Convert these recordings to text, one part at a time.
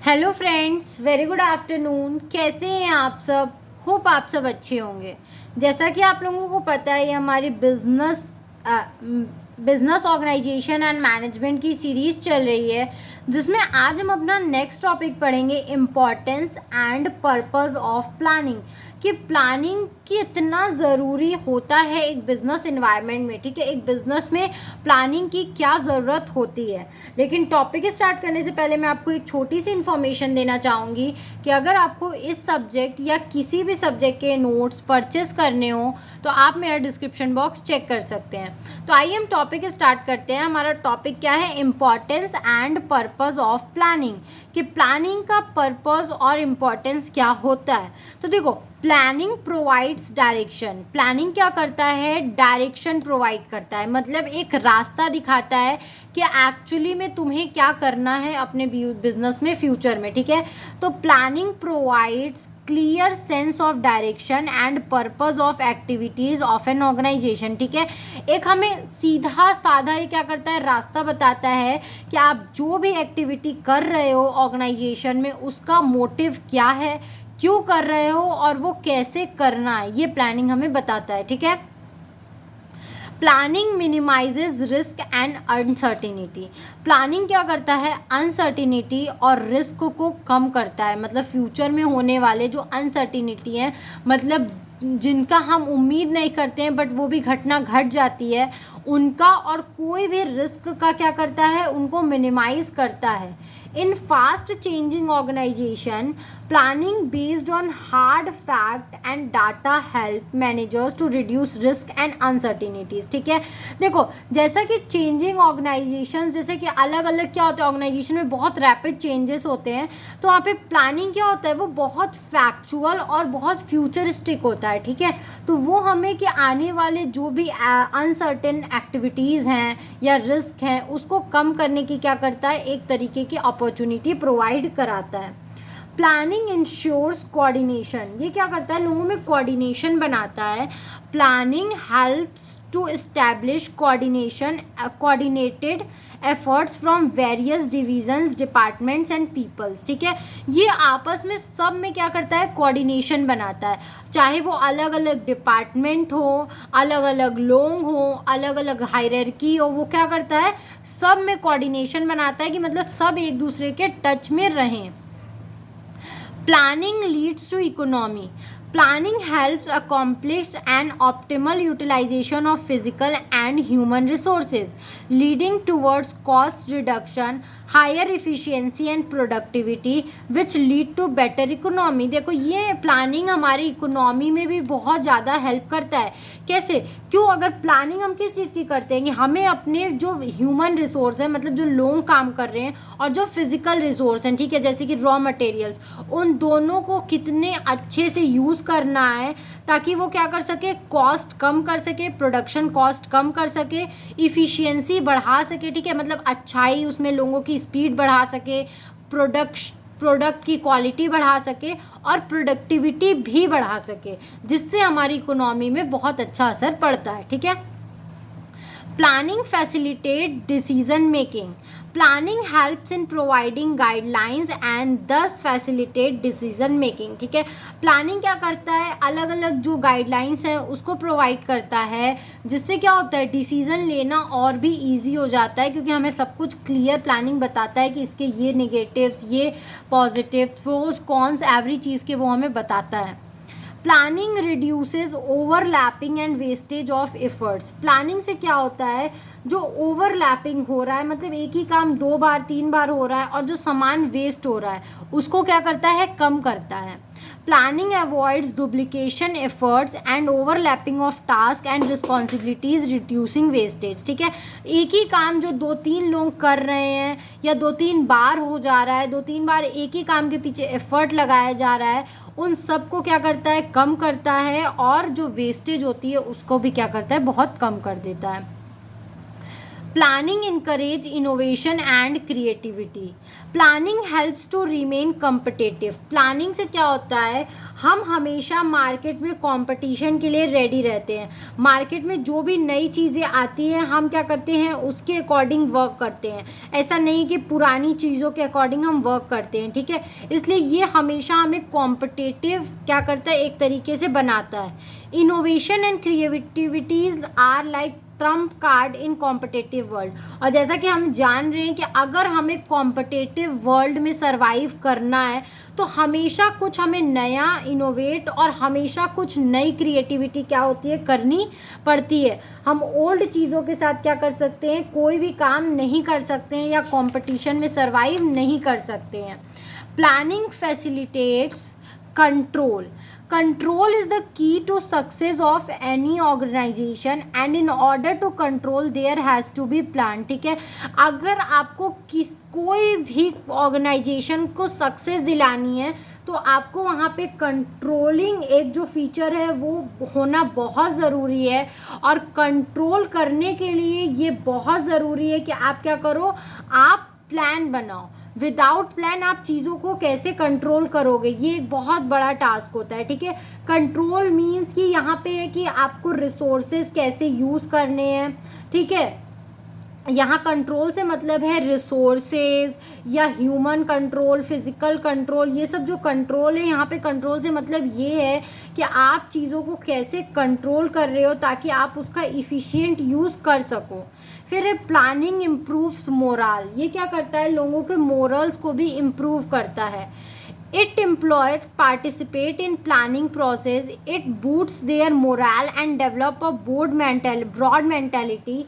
Hello friends, very good afternoon. कैसे हैं आप सब? होप आप सब अच्छे होंगे। जैसा कि आप लोगों को पता है, ये हमारी बिजनेस ऑर्गेनाइजेशन एंड मैनेजमेंट की सीरीज़ चल रही है, जिसमें आज हम अपना नेक्स्ट टॉपिक पढ़ेंगे, importance and purpose of planning. कि प्लानिंग कितना ज़रूरी होता है एक बिज़नेस इन्वायरमेंट में। ठीक है, एक बिज़नेस में प्लानिंग की क्या ज़रूरत होती है। लेकिन टॉपिक स्टार्ट करने से पहले मैं आपको एक छोटी सी इन्फॉर्मेशन देना चाहूँगी कि अगर आपको इस सब्जेक्ट या किसी भी सब्जेक्ट के नोट्स परचेस करने हो तो आप मेरा डिस्क्रिप्शन बॉक्स चेक कर सकते हैं। तो आइए हम टॉपिक स्टार्ट करते हैं। हमारा टॉपिक क्या है? Importance and purpose of planning. कि प्लानिंग का पर्पस और इम्पॉर्टेंस क्या होता है। तो देखो, प्लानिंग प्रोवाइड्स डायरेक्शन। प्लानिंग क्या करता है? डायरेक्शन प्रोवाइड करता है, मतलब एक रास्ता दिखाता है कि एक्चुअली में तुम्हें क्या करना है अपने बिजनेस में फ्यूचर में। ठीक है, तो planning provides clear sense of direction and purpose of activities of an organisation. ठीक है, एक हमें सीधा साधा ये क्या करता है? रास्ता बताता है कि आप जो भी एक्टिविटी कर रहे हो ऑर्गेनाइजेशन में, उसका मोटिव क्या है, क्यों कर रहे हो और वो कैसे करना है, ये प्लानिंग हमें बताता है। ठीक है, planning minimises risk and uncertainty. Planning क्या करता है? अनसर्टिनिटी और रिस्क को कम करता है, मतलब फ्यूचर में होने वाले जो अनसर्टिनिटी हैं, मतलब जिनका हम उम्मीद नहीं करते हैं बट वो भी घटना घट जाती है, उनका और कोई भी रिस्क का क्या करता है? उनको मिनिमाइज करता है। In fast changing organisation, planning based on hard fact and data help managers to reduce risk and uncertainties. ठीक है, देखो जैसा कि चेंजिंग ऑर्गेनाइजेशन, जैसे कि अलग अलग क्या होता है ऑर्गेनाइजेशन में, बहुत रैपिड चेंजेस होते हैं, तो वहाँ पे प्लानिंग क्या होता है? वो बहुत फैक्चुअल और बहुत फ्यूचरिस्टिक होता है। ठीक है, तो वो हमें कि आने वाले जो भी अनसर्टेन एक्टिविटीज़ हैं या रिस्क हैं, उसको कम करने की क्या करता है? एक तरीके की अपॉर्चुनिटी प्रोवाइड कराता है। Planning ensures coordination. ये क्या करता है? लोगों में कोऑर्डिनेशन बनाता है। Planning helps to establish coordinated efforts from various divisions, departments and peoples. ठीक है, ये आपस में सब में क्या करता है? कोऑर्डिनेशन बनाता है। चाहे वो अलग अलग डिपार्टमेंट हो, अलग अलग लोग हो, अलग अलग हायरार्की हो, वो क्या करता है? सब में कोऑर्डिनेशन बनाता है कि मतलब सब एक दूसरे के टच में रहें। Planning leads to economy. Planning helps accomplish an optimal utilization of physical and human resources, leading towards cost reduction, higher efficiency and productivity, which lead to better economy. देखो, ये प्लानिंग हमारी इकोनॉमी में भी बहुत ज़्यादा help करता है। कैसे? क्यों? अगर प्लानिंग हम किस चीज़ की करते हैं कि हमें अपने जो ह्यूमन रिसोर्स है, मतलब जो लोग काम कर रहे हैं, और जो फिजिकल रिसोर्स हैं, ठीक है, जैसे कि रॉ मटेरियल्स, उन दोनों को कितने अच्छे से यूज़ करना है ताकि वो क्या कर सके? कॉस्ट कम कर सके, प्रोडक्शन कॉस्ट कम कर सके, इफ़िशियंसी बढ़ा सके। ठीक है, मतलब अच्छाई उसमें लोगों की स्पीड बढ़ा सके, प्रोडक्ट की क्वालिटी बढ़ा सके और प्रोडक्टिविटी भी बढ़ा सके, जिससे हमारी इकोनॉमी में बहुत अच्छा असर पड़ता है। ठीक है, planning facilitate decision making. Planning helps in providing guidelines and दस फैसिलिटेट डिसीजन मेकिंग। ठीक है, प्लानिंग क्या करता है? अलग अलग जो गाइडलाइंस हैं उसको प्रोवाइड करता है, जिससे क्या होता है? डिसीजन लेना और भी इजी हो जाता है, क्योंकि हमें सब कुछ क्लियर प्लानिंग बताता है कि इसके ये नेगेटिव्स, ये पॉजिटिव, प्रोज कॉन्स, एवरी चीज़ के वो हमें बताता है। Planning reduces overlapping and wastage of efforts. Planning से क्या होता है? जो ओवरलैपिंग हो रहा है, मतलब एक ही काम 2 बार 3 बार हो रहा है और जो सामान वेस्ट हो रहा है, उसको क्या करता है? कम करता है। Planning avoids duplication efforts and overlapping of task and responsibilities, reducing wastage. ठीक है, एक ही काम जो 2-3 लोग कर रहे हैं या 2-3 बार हो जा रहा है, 2-3 बार एक ही काम के पीछे एफर्ट लगाया जा रहा है, उन सबको क्या करता है? कम करता है, और जो वेस्टेज होती है उसको भी क्या करता है? बहुत कम कर देता है। Planning encourage innovation and creativity. Planning helps to remain competitive. Planning से क्या होता है, हम हमेशा मार्केट में कंपटीशन के लिए रेडी रहते हैं. मार्केट में जो भी नई चीज़ें आती हैं हम क्या करते हैं, उसके अकॉर्डिंग वर्क करते हैं. ऐसा नहीं कि पुरानी चीज़ों के अकॉर्डिंग हम वर्क करते हैं, ठीक है. इसलिए ये हमेशा हमें कॉम्पिटिटिव क्या करता है, एक तरीके से बनाता है. Innovation and creativities are like trump card in competitive world. और जैसा कि हम जान रहे हैं कि अगर हमें कॉम्पिटिटिव वर्ल्ड में सरवाइव करना है तो हमेशा कुछ हमें नया इनोवेट और हमेशा कुछ नई क्रिएटिविटी क्या होती है, करनी पड़ती है. हम ओल्ड चीज़ों के साथ क्या कर सकते हैं, कोई भी काम नहीं कर सकते हैं या कंपटीशन में सरवाइव नहीं कर सकते हैं. Planning facilitates control. Control is the key to success of any organization and in order to control there has to be plan. ठीक है, अगर आपको कोई भी ऑर्गेनाइजेशन को सक्सेस दिलानी है तो आपको वहाँ पे कंट्रोलिंग एक जो फीचर है वो होना बहुत ज़रूरी है. और कंट्रोल करने के लिए ये बहुत ज़रूरी है कि आप क्या करो, आप प्लान बनाओ. विदाउट प्लान आप चीज़ों को कैसे कंट्रोल करोगे, ये एक बहुत बड़ा टास्क होता है. ठीक है, कंट्रोल मीन्स कि यहाँ पे है कि आपको रिसोर्सेज कैसे यूज़ करने हैं. ठीक है, यहाँ कंट्रोल से मतलब है रिसोर्सेज या ह्यूमन कंट्रोल, फिजिकल कंट्रोल. ये सब जो कंट्रोल है यहाँ पे कंट्रोल से मतलब ये है कि आप चीज़ों को कैसे कंट्रोल कर रहे हो ताकि आप उसका इफ़िशिएंट यूज़ कर सको. फिर है प्लानिंग इम्प्रूव्स मोरल. ये क्या करता है, लोगों के मोरल्स को भी इम्प्रूव करता है. It employed participate in planning process. It boosts their morale and develop a broad mentality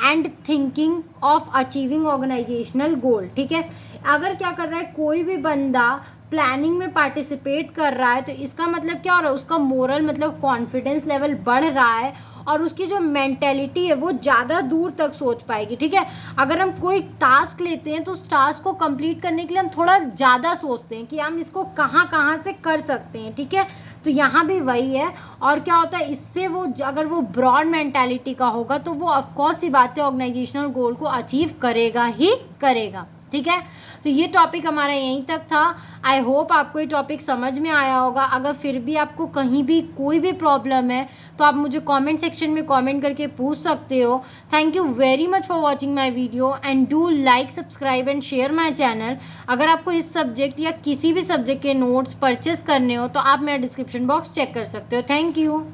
and thinking of achieving organizational goal. ठीक है, अगर क्या कर रहा है कोई भी बंदा प्लानिंग में पार्टिसिपेट कर रहा है तो इसका मतलब क्या हो रहा है, उसका मोरल मतलब कॉन्फिडेंस लेवल बढ़ रहा है और उसकी जो मेंटेलिटी है वो ज़्यादा दूर तक सोच पाएगी. ठीक है, अगर हम कोई टास्क लेते हैं तो उस टास्क को कंप्लीट करने के लिए हम थोड़ा ज़्यादा सोचते हैं कि हम इसको कहाँ कहाँ से कर सकते हैं. ठीक है, तो यहाँ भी वही है. और क्या होता है, इससे वो अगर वो ब्रॉड मेंटालिटी का होगा तो वो ऑफकोर्स ही बात है ऑर्गेनाइजेशनल गोल को अचीव करेगा ही करेगा. ठीक है, तो ये टॉपिक हमारा यहीं तक था. आई होप आपको ये टॉपिक समझ में आया होगा. अगर फिर भी आपको कहीं भी कोई भी प्रॉब्लम है तो आप मुझे कमेंट सेक्शन में कमेंट करके पूछ सकते हो. Thank you very much for watching my video and do like, subscribe and share my channel. अगर आपको इस सब्जेक्ट या किसी भी सब्जेक्ट के नोट्स परचेस करने हो तो आप मेरा डिस्क्रिप्शन बॉक्स चेक कर सकते हो. Thank you.